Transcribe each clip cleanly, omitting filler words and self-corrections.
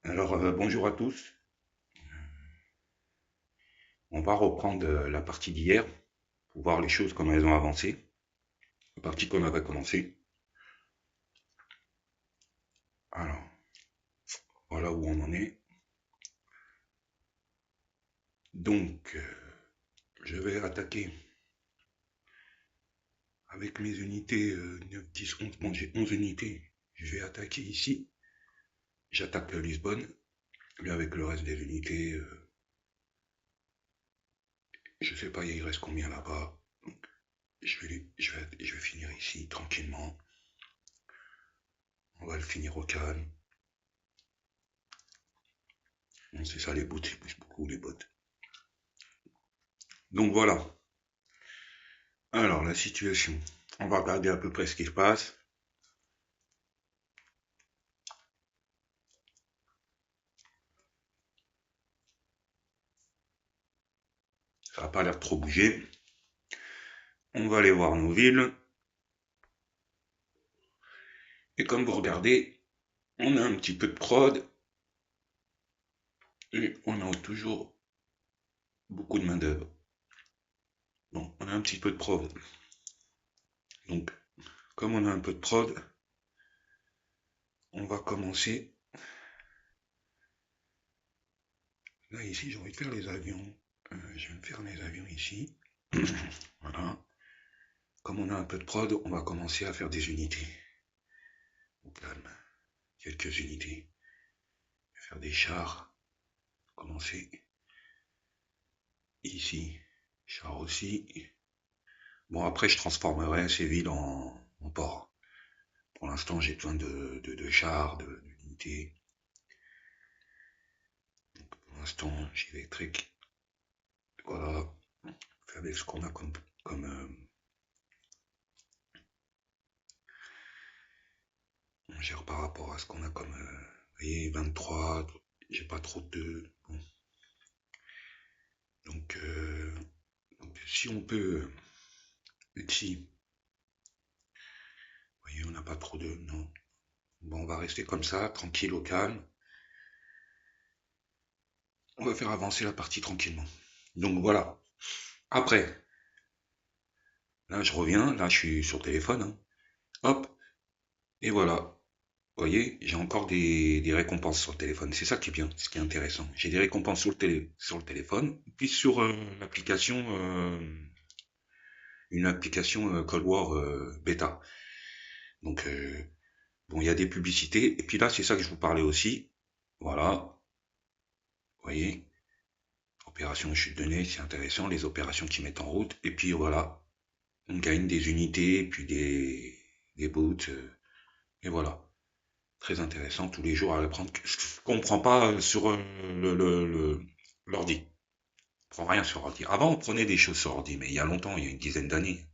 Alors, bonjour à tous. On va reprendre la partie d'hier pour voir les choses, comment elles ont avancé. La partie qu'on avait commencé. Alors, voilà où on en est. Donc, je vais attaquer avec mes unités 9, 10, 11. Bon, j'ai 11 unités. Je vais attaquer ici. J'attaque Lisbonne. Mais avec le reste des unités, je sais pas, il reste combien là-bas. Donc, je vais finir ici tranquillement. On va le finir au calme. Bon, c'est ça les bots, c'est plus beaucoup les bots. Donc voilà. Alors, la situation. On va regarder à peu près ce qui se passe. Ça n'a pas l'air de trop bouger. On va aller voir nos villes. Et comme vous regardez, on a un petit peu de prod. Et on a toujours beaucoup de main d'œuvre. Bon, on a un petit peu de prod. Donc, comme on a un peu de prod, on va commencer. Là, ici, j'ai envie de faire les avions. Je vais me faire les avions ici. Voilà. Comme on a un peu de prod, on va commencer à faire des unités. Au calme. Quelques unités. Je vais faire des chars. Commencer ici. Chars aussi. Bon, après, je transformerai ces villes en ports. Pour l'instant, j'ai besoin de chars, d'unités. Pour l'instant, j'y vais très... Voilà. Avec ce qu'on a comme on gère par rapport à ce qu'on a comme... vous voyez, 23, j'ai pas trop de... Bon. Donc, si on peut... Ici, vous voyez, on n'a pas trop de... Non. Bon, on va rester comme ça, tranquille, au calme. On va faire avancer la partie tranquillement. Donc voilà. Après, là je reviens, là je suis sur téléphone. Hein. Hop, et voilà. Vous voyez, j'ai encore des récompenses sur le téléphone. C'est ça qui est bien, ce qui est intéressant. J'ai des récompenses sur le téléphone, puis sur l'application, une application Cold War bêta. Donc bon, il y a des publicités. Et puis là, c'est ça que je vous parlais aussi. Voilà, vous voyez, opération chute de nez, c'est intéressant, les opérations qui mettent en route. Et puis voilà, on gagne des unités, puis des boots, et voilà. Très intéressant tous les jours à apprendre. Je comprends pas sur l'ordi. On prend rien sur ordi. Avant, on prenait des choses sur ordi, mais il y a longtemps, il y a une dizaine d'années.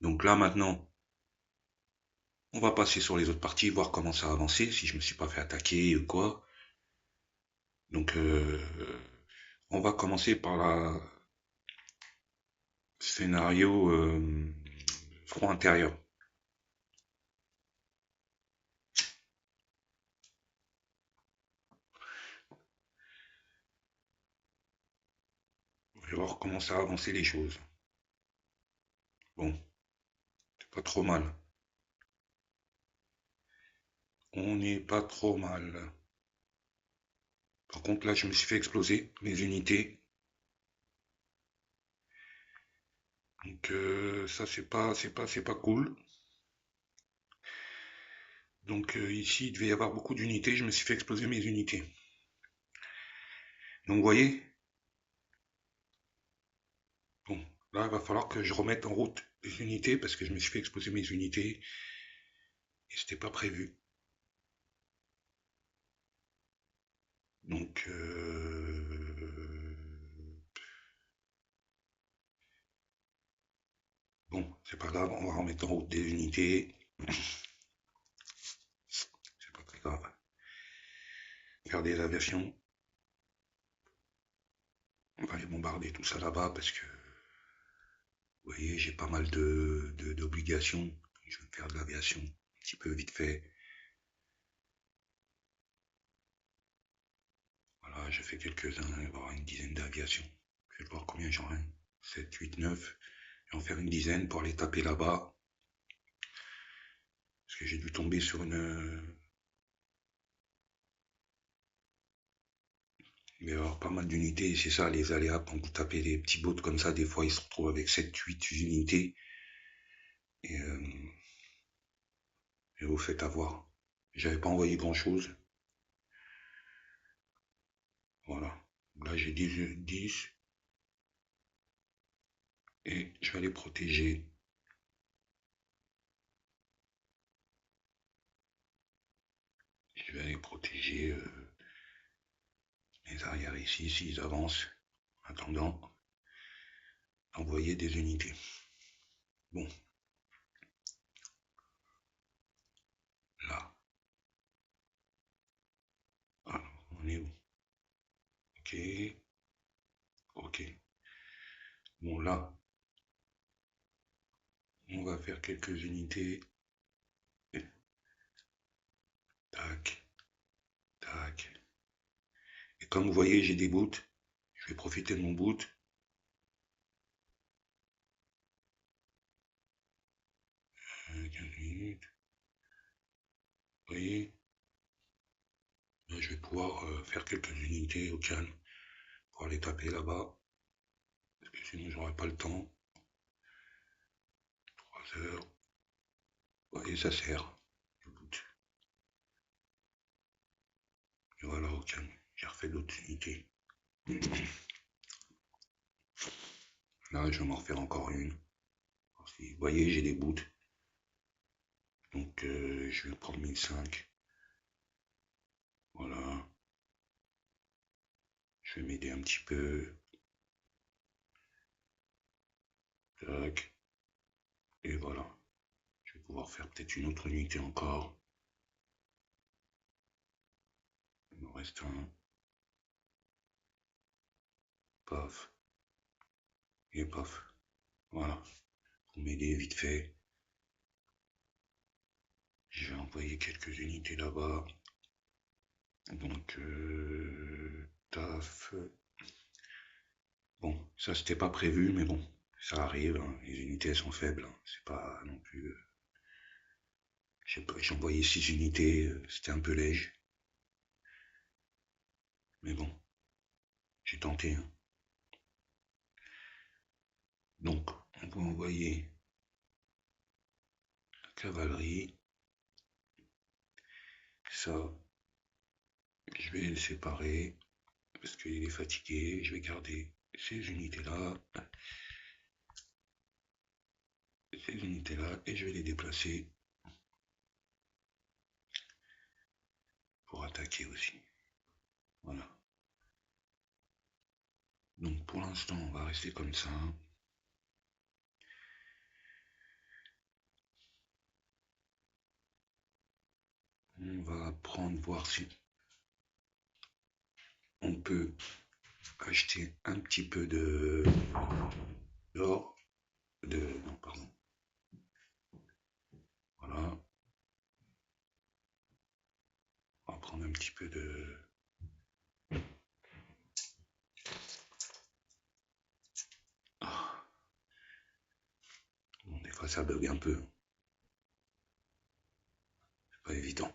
Donc là, maintenant, on va passer sur les autres parties, voir comment ça a avancé, si je me suis pas fait attaquer ou quoi. Donc, on va commencer par la scénario front intérieur. Je vais voir comment ça a avancé les choses. Bon, c'est pas trop mal. On n'est pas trop mal. Par contre, là, je me suis fait exploser mes unités. Donc ça c'est pas cool. Donc ici il devait y avoir beaucoup d'unités, je me suis fait exploser mes unités. Donc vous voyez, bon, là il va falloir que je remette en route les unités parce que je me suis fait exploser mes unités et c'était pas prévu. Donc bon, c'est pas grave, on va remettre en route des unités. C'est pas très grave. Faire des aviations. On va aller bombarder tout ça là-bas parce que vous voyez, j'ai pas mal d'obligations. Je vais faire de l'aviation un petit peu vite fait. je fais quelques-uns, il va y avoir une dizaine d'aviations. Je vais voir combien j'en ai. 7, 8, 9. Je vais en faire une dizaine pour aller taper là-bas. Parce que j'ai dû tomber sur une... Il va y avoir pas mal d'unités, et c'est ça les aléas. Quand vous tapez des petits bots comme ça, des fois ils se retrouvent avec 7, 8 unités. Et vous faites avoir. J'avais pas envoyé grand-chose. Voilà. Là j'ai 10. Et je vais les protéger. Je vais aller protéger les arrières ici, s'ils avancent, en attendant d'envoyer des unités. Bon. Là. Alors, on est où? Ok. Ok. Bon, là, on va faire quelques unités. Tac. Tac. Et comme vous voyez, j'ai des boots. Je vais profiter de mon boot. 15 minutes. Vous voyez? Là, je vais pouvoir faire quelques unités au calme pour aller taper là-bas. Parce que sinon, j'aurai pas le temps. 3 heures. Vous voyez, ça sert. Le boot. Et voilà, au calme. J'ai refait d'autres unités. Là, je vais m'en refaire encore une. Vous voyez, j'ai des boots. Donc, je vais prendre 1005. Voilà. Je vais m'aider un petit peu. Tac. Et voilà. Je vais pouvoir faire peut-être une autre unité encore. Il me reste un. Paf. Et paf. Voilà. Pour m'aider vite fait. Je vais envoyer quelques unités là-bas. Donc, taf. Bon, ça c'était pas prévu, mais bon, ça arrive. Hein. Les unités elles sont faibles. Hein. C'est pas non plus. J'ai envoyé 6 unités, c'était un peu léger. Mais bon, j'ai tenté. Hein. Donc, on va envoyer la cavalerie. Ça, je vais le séparer parce qu'il est fatigué. Je vais garder ces unités-là. Ces unités-là et je vais les déplacer pour attaquer aussi. Voilà. Donc pour l'instant, on va rester comme ça. On va prendre, voir si on peut acheter un petit peu d'or. Non, pardon. Voilà. On va prendre un petit peu de... Ah. Bon, des fois ça bug un peu. C'est pas évident.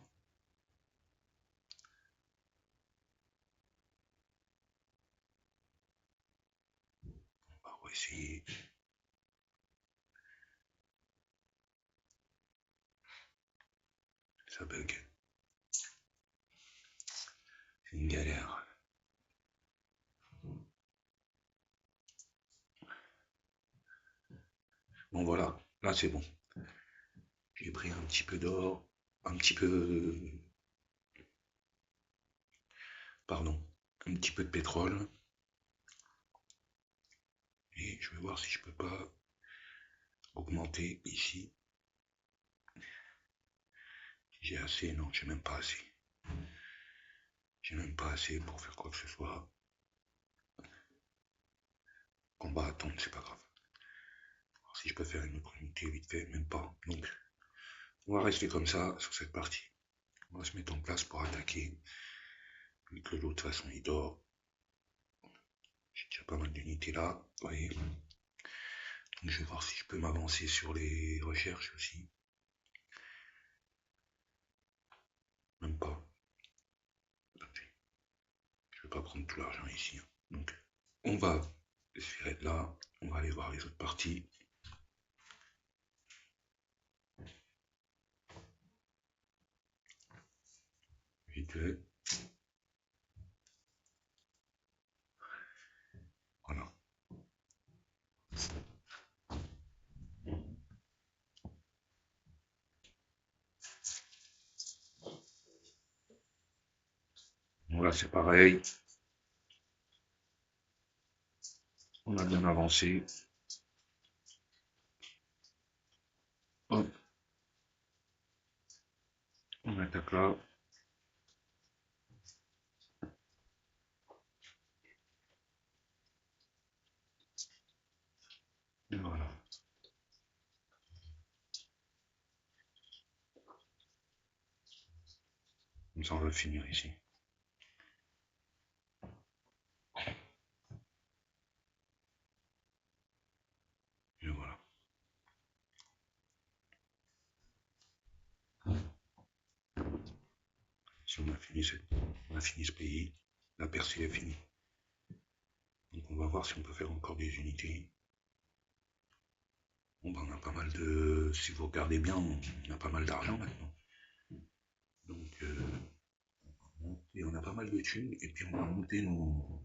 On va essayer. Ça bug. C'est une galère. Bon voilà, là c'est bon. J'ai pris un petit peu d'or, un petit peu... Pardon, un petit peu de pétrole. Et je vais voir si je peux pas augmenter ici. J'ai assez, non, j'ai même pas assez. J'ai même pas assez pour faire quoi que ce soit. On va attendre, c'est pas grave. Alors, si je peux faire une autre unité vite fait, même pas. Donc, on va rester comme ça sur cette partie. On va se mettre en place pour attaquer. Vu que l'autre façon il dort. J'ai déjà pas mal d'unités là, vous voyez. Donc je vais voir si je peux m'avancer sur les recherches aussi. Même pas. Je vais pas prendre tout l'argent ici. Donc on va se faire être là, on va aller voir les autres parties. Vite fait. Voilà. Voilà, c'est pareil. On a bien avancé. Hop. On attaque là. Et voilà. Comme ça, on va finir ici. Et voilà. Si on a fini ce pays, la percée est finie. Donc on va voir si on peut faire encore des unités. Bon ben on a pas mal de. Si vous regardez bien, on a pas mal d'argent maintenant. Donc et on a pas mal de thunes et puis on va monter nos.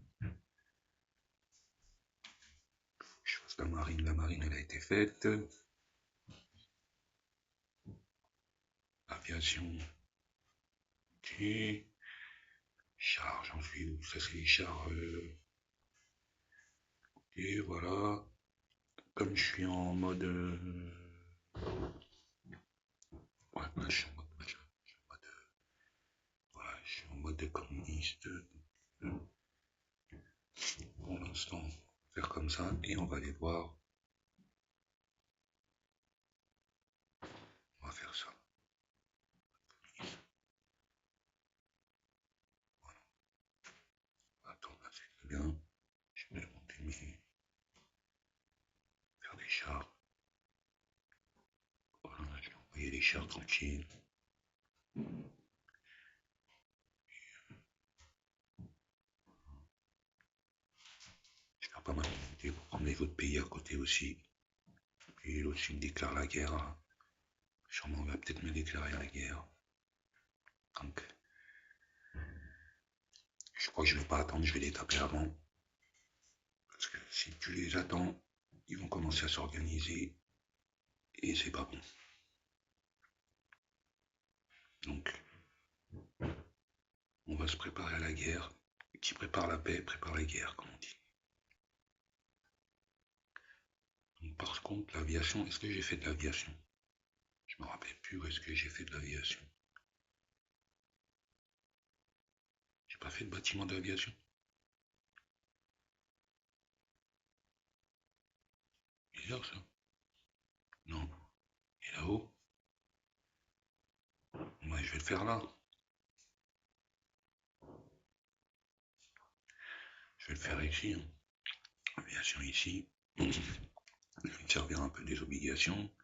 Je fasse la marine elle a été faite. Aviation. Ok. Chars, j'en suis où? Ça c'est les chars. Et voilà. Comme je suis en mode. Ouais, là, je suis en mode. Voilà, je suis en mode communiste. Pour l'instant, faire comme ça et on va aller voir. On va faire ça. Voilà. Attends, là c'est bien. Je vais monter mes. Faire des chars. Voilà, je vais envoyer les chars tranquilles. Je vais faire pas mal d'unités pour prendre les autres pays à côté aussi. Et l'autre, il me déclare la guerre. Hein. Sûrement, on va peut-être me déclarer la guerre. Donc, je crois que je vais pas attendre, je vais les taper avant. Parce que si tu les attends, ils vont commencer à s'organiser. Et c'est pas bon. Donc, on va se préparer à la guerre. Qui prépare la paix, prépare la guerre, comme on dit. Donc, par contre, l'aviation, est-ce que j'ai fait de l'aviation? Je me rappelle plus où est-ce que j'ai fait de l'aviation. J'ai pas fait de bâtiment d'aviation. Bizarre ça. Non. Et là-haut? Ouais, je vais le faire là. Je vais le faire ici. Hein. Aviation ici. Je vais me servir un peu des obligations.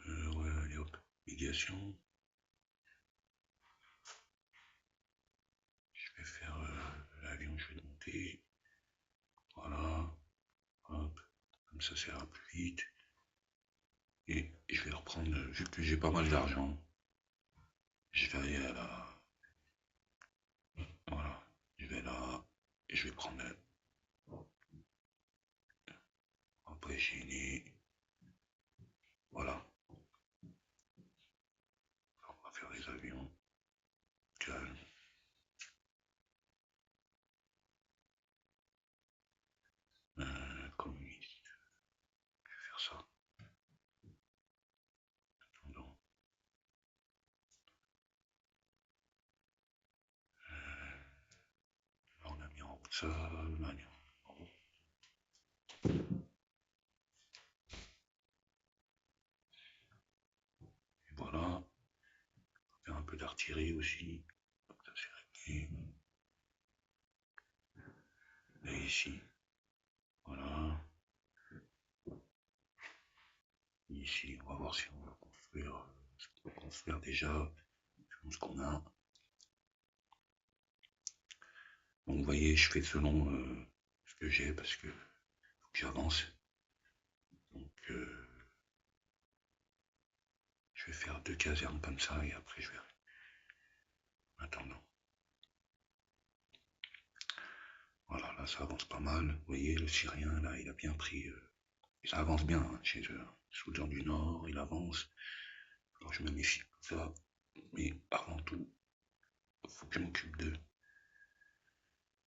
Ouais, allez hop. Obligations. Je vais faire l'avion, je vais le monter. Voilà. Hop. Comme ça ira plus vite. Et je vais reprendre, vu que j'ai pas mal d'argent, je vais aller à la. Voilà. Je vais là. Et je vais prendre. Après, j'ai. Voilà. Alors, on va faire les avions. Calme. Communiste. Je vais faire ça. Attendons. Là, on a mis en route ça. Là, en route. Et voilà. On va faire un peu d'artillerie aussi. Ça, c'est réglé. Et ici, voilà. Ici, on va voir si on va construire ce qu'on peut construire déjà, ce qu'on a. Donc vous voyez, je fais selon ce que j'ai parce que faut que j'avance. Donc je vais faire 2 casernes comme ça et après je verrai. En attendant. Voilà, là ça avance pas mal. Vous voyez, le Syrien, là, il a bien pris. Ça avance bien hein, chez eux. Soudan du Nord, il avance. Alors je me méfie de ça. Mais avant tout, il faut que je m'occupe d'eux.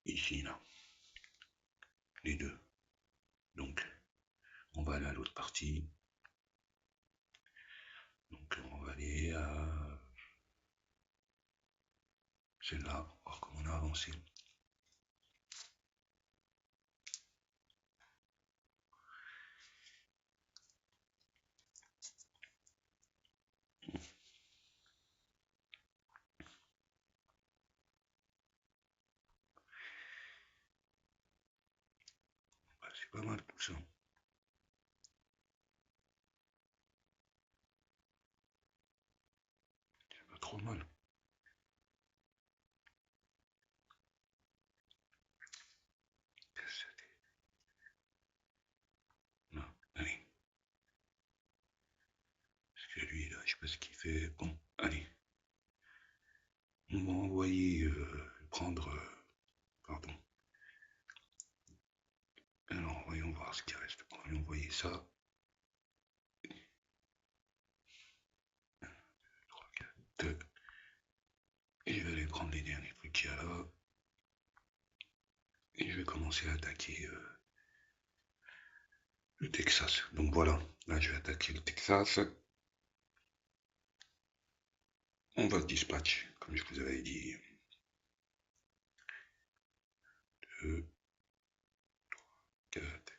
Ici, là. Les deux. Donc, on va aller à l'autre partie. Donc, on va aller à celle-là, voir comment on a avancé. Bah, c'est pas mal tout ça. C'est pas trop mal. Non, allez. Parce que lui, là, je sais pas ce qu'il fait. Bon, allez. On va envoyer prendre. Pardon. Alors, voyons voir ce qui reste. On va lui envoyer ça. 3, 4, 2. Et je vais aller prendre les derniers trucs qu'il y a là. Et je vais commencer à attaquer le Texas. Donc voilà, là je vais attaquer le Texas. On va dispatch, comme je vous avais dit. 2, 4,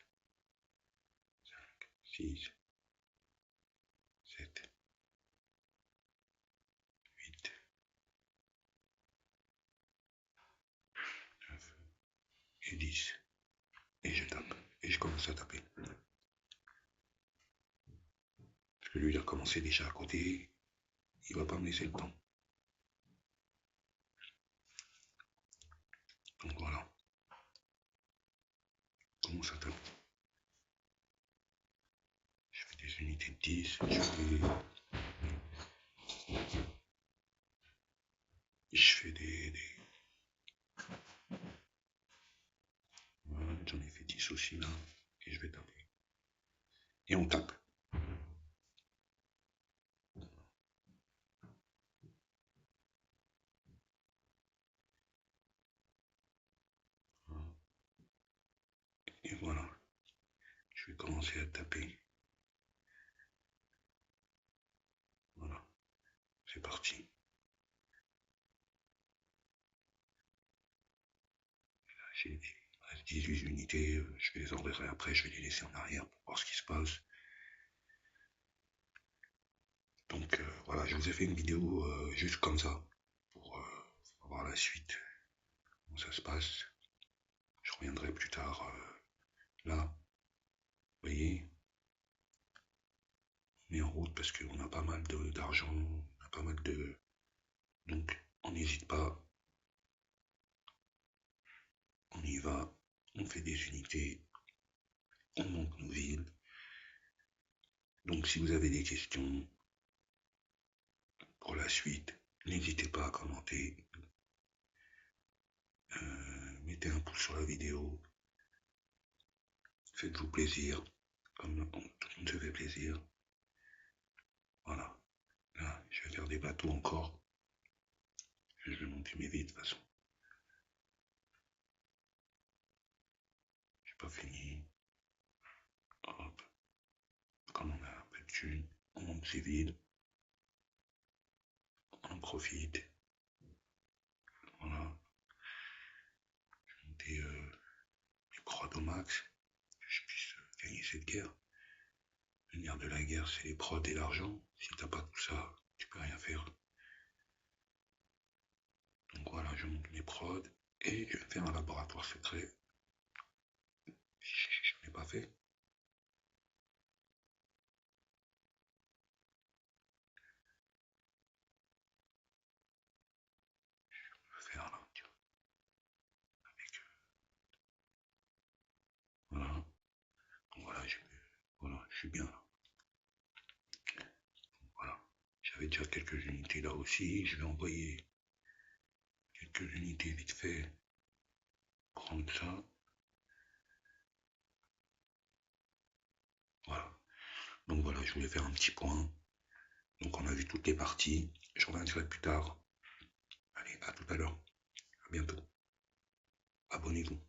5, 6, 7, 8, 9 et 10. Et je tape. Et je commence à taper. Parce que lui, il a commencé déjà à côté. Il va pas me laisser le temps. Donc voilà. Je commence à taper. Je fais des unités de 10. Je fais des... Voilà, j'en ai fait 10 aussi là. Et je vais taper. Et on tape. Et voilà. Je vais commencer à taper. Voilà. C'est parti. J'ai 18 unités, je vais les enverrai après, je vais les laisser en arrière pour voir ce qui se passe. Donc voilà, je vous ai fait une vidéo juste comme ça, pour voir la suite, comment ça se passe. Je reviendrai plus tard là, vous voyez, on est en route parce qu'on a pas mal d'argent, on a pas mal de... Donc on n'hésite pas, on y va, on fait des unités, on monte nos villes. Donc si vous avez des questions pour la suite, n'hésitez pas à commenter. Mettez un pouce sur la vidéo, faites-vous plaisir, comme tout le monde se fait plaisir. Voilà, là, je vais faire des bateaux encore. Je vais monter mes vies de toute façon. J'ai pas fini. Hop, comme on a un peu de thunes, on monte ses vides. On en profite. Voilà. Je vais monter mes prods au max, que je puisse gagner cette guerre. Le nerf de la guerre, c'est les prods et l'argent. Si t'as pas tout ça, tu peux rien faire. Donc voilà, je monte mes prods et je vais faire un laboratoire secret Je n'ai pas fait. Je vais faire là, tu vois, avec, voilà. Donc voilà, je suis bien là. Voilà. J'avais déjà quelques unités là aussi. Je vais envoyer quelques unités vite fait. Prendre ça. Voilà. Donc voilà, je voulais faire un petit point. Donc on a vu toutes les parties. Je reviendrai plus tard. Allez, à tout à l'heure. À bientôt. Abonnez-vous.